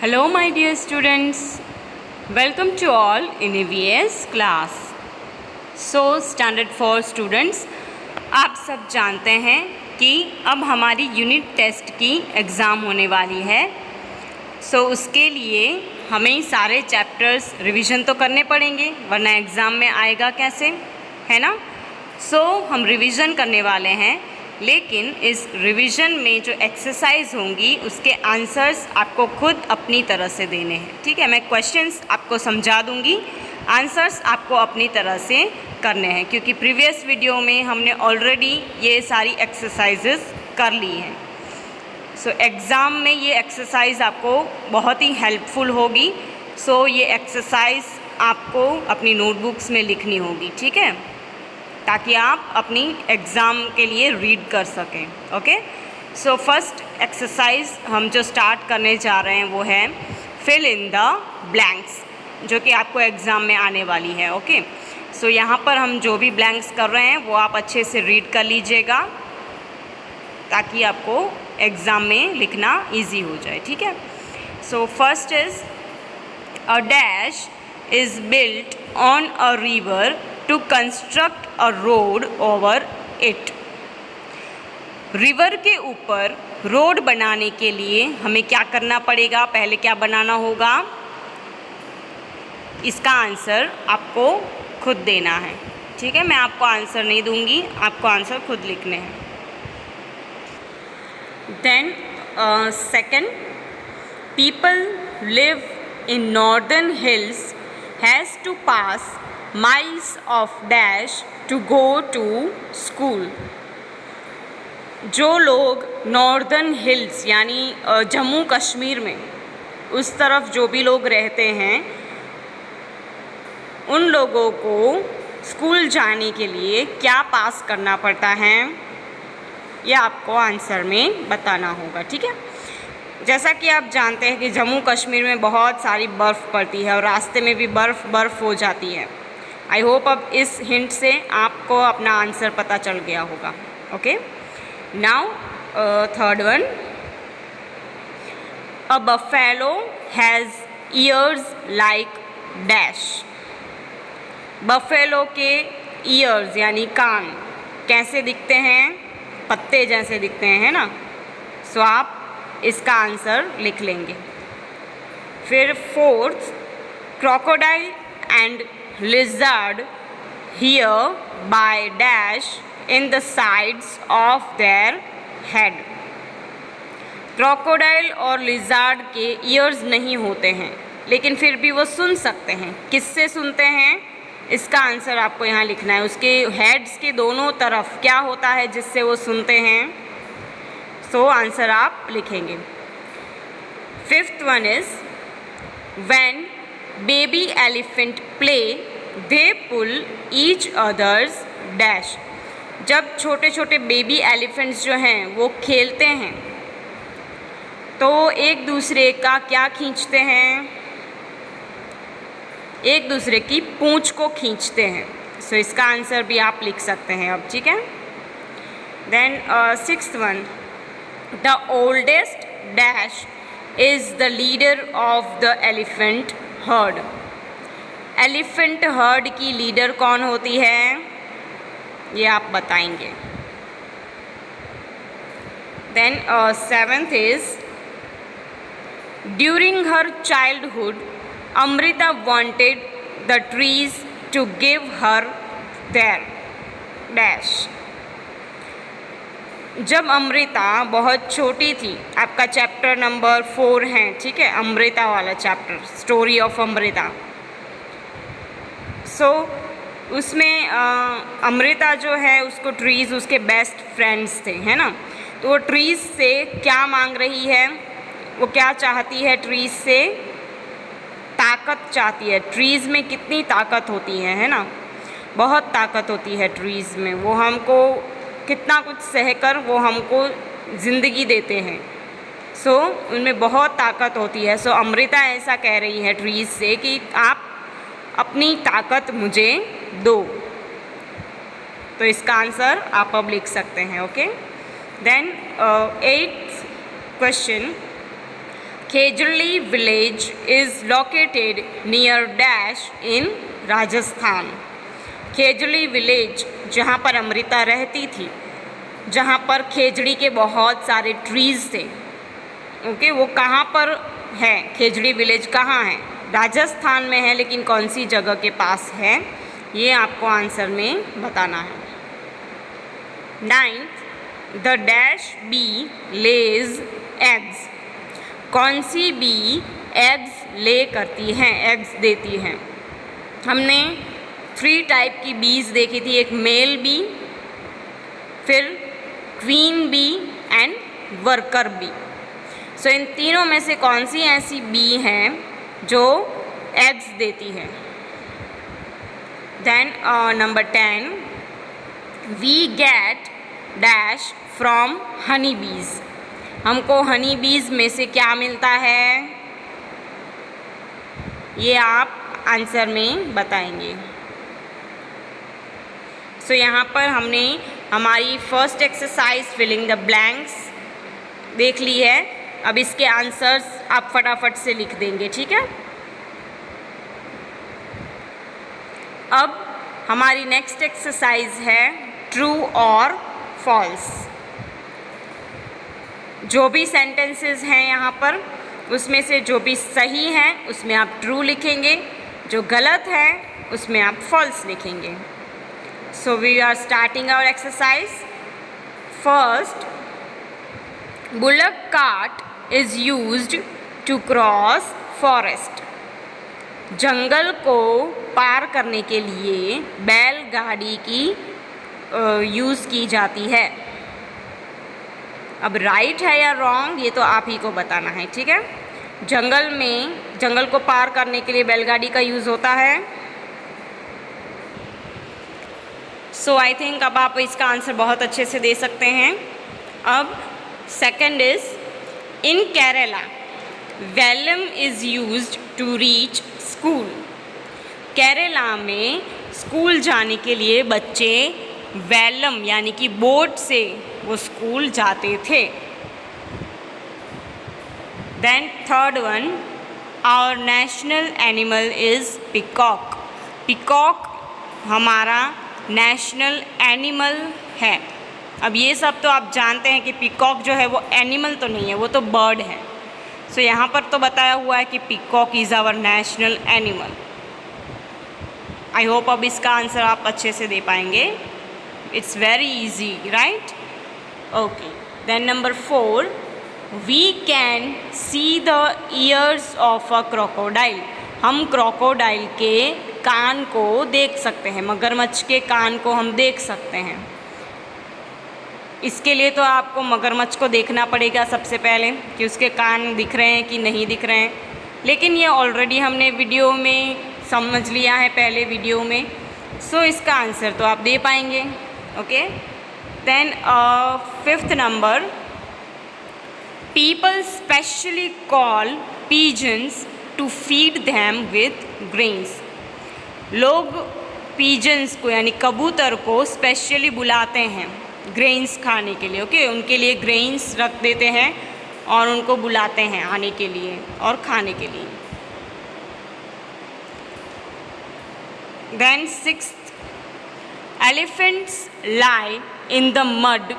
Hello my dear students, welcome to all in EVS class. So standard 4 students, आप सब जानते हैं कि अब हमारी यूनिट टेस्ट की एग्ज़ाम होने वाली है। सो उसके लिए हमें सारे चैप्टर्स रिवीजन तो करने पड़ेंगे, वरना एग्ज़ाम में आएगा कैसे, है ना। सो हम रिवीजन करने वाले हैं, लेकिन इस रिवीजन में जो एक्सरसाइज होंगी उसके आंसर्स आपको खुद अपनी तरह से देने हैं। ठीक है, मैं क्वेश्चंस आपको समझा दूंगी, आंसर्स आपको अपनी तरह से करने हैं, क्योंकि प्रीवियस वीडियो में हमने ऑलरेडी ये सारी एक्सरसाइजेस कर ली हैं। सो एग्ज़ाम में ये एक्सरसाइज आपको बहुत ही हेल्पफुल होगी। सो ये एक्सरसाइज आपको अपनी नोटबुक्स में लिखनी होगी, ठीक है, ताकि आप अपनी एग्ज़ाम के लिए रीड कर सकें। ओके, सो फर्स्ट एक्सरसाइज हम जो स्टार्ट करने जा रहे हैं वो है फिल इन द ब्लैंक्स, जो कि आपको एग्ज़ाम में आने वाली है। ओके, सो यहाँ पर हम जो भी ब्लैंक्स कर रहे हैं वो आप अच्छे से रीड कर लीजिएगा, ताकि आपको एग्ज़ाम में लिखना इजी हो जाए। ठीक है, so first is a dash is built on a river to construct a road over it। River के ऊपर रोड बनाने के लिए हमें क्या करना पड़ेगा, पहले क्या बनाना होगा, इसका आंसर आपको खुद देना है। ठीक है, मैं आपको आंसर नहीं दूंगी, आपको आंसर खुद लिखने हैं। Then second, people live in northern hills has to pass miles of dash to go to school। जो लोग नॉर्दर्न हिल्स यानी जम्मू कश्मीर में उस तरफ जो भी लोग रहते हैं, उन लोगों को स्कूल जाने के लिए क्या पास करना पड़ता है, यह आपको आंसर में बताना होगा। ठीक है, जैसा कि आप जानते हैं कि जम्मू कश्मीर में बहुत सारी बर्फ़ पड़ती है और रास्ते में भी बर्फ़ हो जाती है। आई होप अब इस हिंट से आपको अपना आंसर पता चल गया होगा। Okay, now third one, a buffalo has years like dash. Buffalo के ईयर्स यानी कान कैसे दिखते हैं, पत्ते जैसे दिखते हैं, है ना। सो आप इसका आंसर लिख लेंगे। फिर fourth, crocodile and lizard hear by dash in the sides of their head। Crocodile और लिजार्ड के ईयर्स नहीं होते हैं, लेकिन फिर भी वो सुन सकते हैं। किससे सुनते हैं, इसका आंसर आपको यहाँ लिखना है। उसके हेड्स के दोनों तरफ क्या होता है जिससे वो सुनते हैं, सो आंसर आप लिखेंगे। Fifth one is when baby elephant play they pull each others dash. जब छोटे छोटे बेबी एलिफेंट्स जो हैं वो खेलते हैं तो एक दूसरे का क्या खींचते हैं, एक दूसरे की पूंछ को खींचते हैं। सो इसका आंसर भी आप लिख सकते हैं अब। ठीक है, then sixth one, the oldest dash is the leader of the elephant herd. Elephant herd की लीडर कौन होती है, ये आप बताएंगे। Then seventh is, during her childhood Amrita wanted the trees to give her their dash. जब अमृता बहुत छोटी थी, आपका चैप्टर नंबर 4 है, ठीक है, अमृता वाला चैप्टर, स्टोरी ऑफ अमृता। सो उसमें अमृता जो है उसको ट्रीज़ उसके बेस्ट फ्रेंड्स थे, है ना। तो वो ट्रीज़ से क्या मांग रही है, वो क्या चाहती है, ट्रीज़ से ताकत चाहती है। ट्रीज़ में कितनी ताकत होती है ना, बहुत ताकत होती है ट्रीज़ में। वो हमको कितना कुछ सहकर वो हमको ज़िंदगी देते हैं। सो उनमें बहुत ताकत होती है। सो अमृता ऐसा कह रही है ट्रीज़ से कि आप अपनी ताकत मुझे दो। तो इसका आंसर आप अब लिख सकते हैं। Okay, then eighth question, Khejri village is located near dash in Rajasthan. Khejri village जहाँ पर अमृता रहती थी, जहाँ पर खेजड़ी के बहुत सारे ट्रीज़ थे, ओके, वो कहाँ पर है? खेजड़ी विलेज कहाँ है? राजस्थान में है, लेकिन कौन सी जगह के पास है, ये आपको आंसर में बताना है। 9th, the dash bee lays eggs. कौन सी बी एग्स ले करती हैं, एग्स देती हैं? हमने 3 टाइप की बीज देखी थी, एक मेल बी, फिर queen bee and worker bee. So इन तीनों में से कौन सी ऐसी बी हैं जो एग्स देती है? Then number 10, we get dash from honey bees. हमको हनी बीज में से क्या मिलता है? ये आप आंसर में बताएंगे। सो यहाँ पर हमने हमारी first exercise filling the blanks देख ली है। अब इसके आंसर्स आप फटाफट से लिख देंगे, ठीक है? अब हमारी नेक्स्ट एक्सरसाइज है ट्रू और फॉल्स। जो भी सेंटेंसेस हैं यहाँ पर, उसमें से जो भी सही है उसमें आप ट्रू लिखेंगे, जो गलत है उसमें आप फॉल्स लिखेंगे। So we are starting our exercise. First, bullock cart is used to cross forest. जंगल को पार करने के लिए बैलगाड़ी की यूज़ की जाती है। अब राइट है या रॉन्ग, ये तो आप ही को बताना है, ठीक है? जंगल को पार करने के लिए बैलगाड़ी का यूज़ होता है। सो आई थिंक अब आप इसका आंसर बहुत अच्छे से दे सकते हैं। अब सेकंड इज, इन केरला वेलम is used to reach school. Kerala में स्कूल जाने के लिए बच्चे वेलम यानी कि बोट से वो स्कूल जाते थे। Then third one, our national animal is peacock. Peacock हमारा नेशनल एनिमल है। अब ये सब तो आप जानते हैं कि पिकॉक जो है वो एनिमल तो नहीं है, वो तो बर्ड है। सो यहाँ पर तो बताया हुआ है कि peacock is our national animal. I hope अब इसका आंसर आप अच्छे से दे पाएंगे। It's very easy, right? Okay, then number 4, we can see the ears of a crocodile. हम क्रोकोडाइल के कान को देख सकते हैं, मगरमच्छ के कान को हम देख सकते हैं। इसके लिए तो आपको मगरमच्छ को देखना पड़ेगा सबसे पहले कि उसके कान दिख रहे हैं कि नहीं दिख रहे हैं, लेकिन ये ऑलरेडी हमने वीडियो में समझ लिया है, पहले वीडियो में। सो इसका आंसर तो आप दे पाएंगे, okay? Then 5th number, people specially call pigeons to feed them with grains। लोग pigeons को यानी कबूतर को स्पेशली बुलाते हैं ग्रेन्स खाने के लिए, ओके? उनके लिए ग्रेन्स रख देते हैं और उनको बुलाते हैं आने के लिए और खाने के लिए। Then 6th, elephants lie in the mud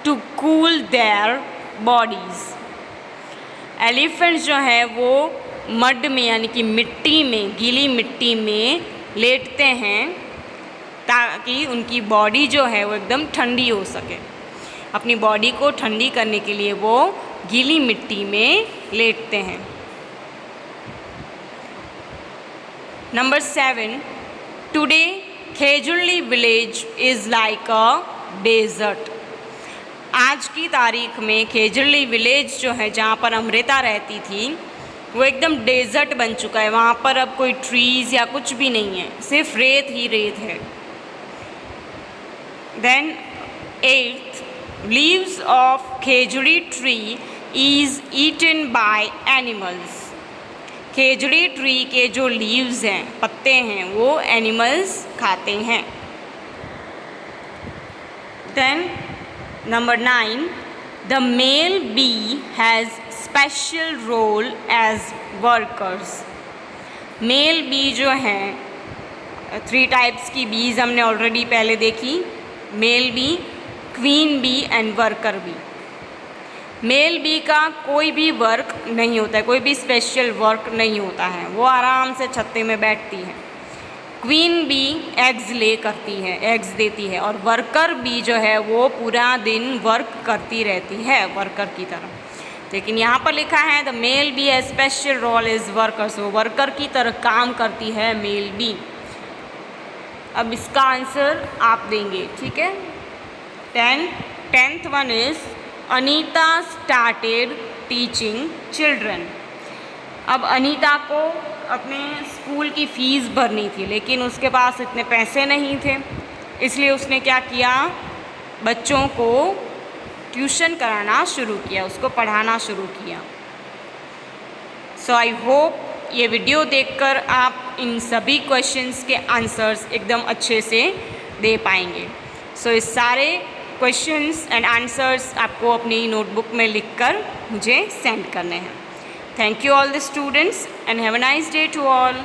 to cool their bodies। Elephants जो है वो मड में यानी कि मिट्टी में, गीली मिट्टी में लेटते हैं ताकि उनकी बॉडी जो है वो एकदम ठंडी हो सके। अपनी बॉडी को ठंडी करने के लिए वो गीली मिट्टी में लेटते हैं। Number 7, today Khejri village is like a desert. आज की तारीख में खेजड़ी विलेज जो है, जहाँ पर अमृता रहती थी, वो एकदम डेजर्ट बन चुका है। वहाँ पर अब कोई ट्रीज़ या कुछ भी नहीं है, सिर्फ रेत ही रेत है। Then 8th, leaves of Khejri tree is eaten by animals. Khejri tree के जो लीव्स हैं, पत्ते हैं, वो एनिमल्स खाते हैं। Then number 9, the male bee has special role as workers. Male bee जो हैं, 3 टाइप्स की बीज हमने ऑलरेडी पहले देखी, male bee, queen bee and worker bee. Male bee का कोई भी वर्क नहीं होता है, कोई भी स्पेशल वर्क नहीं होता है, वो आराम से छत्ते में बैठती है। क्वीन बी एग्स ले करती है, एग्स देती है, और वर्कर बी जो है वो पूरा दिन वर्क करती रहती है वर्कर की तरह। लेकिन यहाँ पर लिखा है द मेल बी है स्पेशल रोल इज़ वर्कर्स, वो वर्कर की तरह काम करती है मेल बी। अब इसका आंसर आप देंगे, ठीक है। 10th one is Anita started teaching children. अब अनीता को अपने स्कूल की फ़ीस भरनी थी, लेकिन उसके पास इतने पैसे नहीं थे, इसलिए उसने क्या किया, बच्चों को ट्यूशन कराना शुरू किया, उसको पढ़ाना शुरू किया। सो आई होप ये वीडियो देखकर आप इन सभी क्वेश्चंस के आंसर्स एकदम अच्छे से दे पाएंगे। सो इस सारे क्वेश्चंस एंड आंसर्स आपको अपनी नोटबुक में लिखकर मुझे सेंड करने हैं। Thank you all the students and have a nice day to all.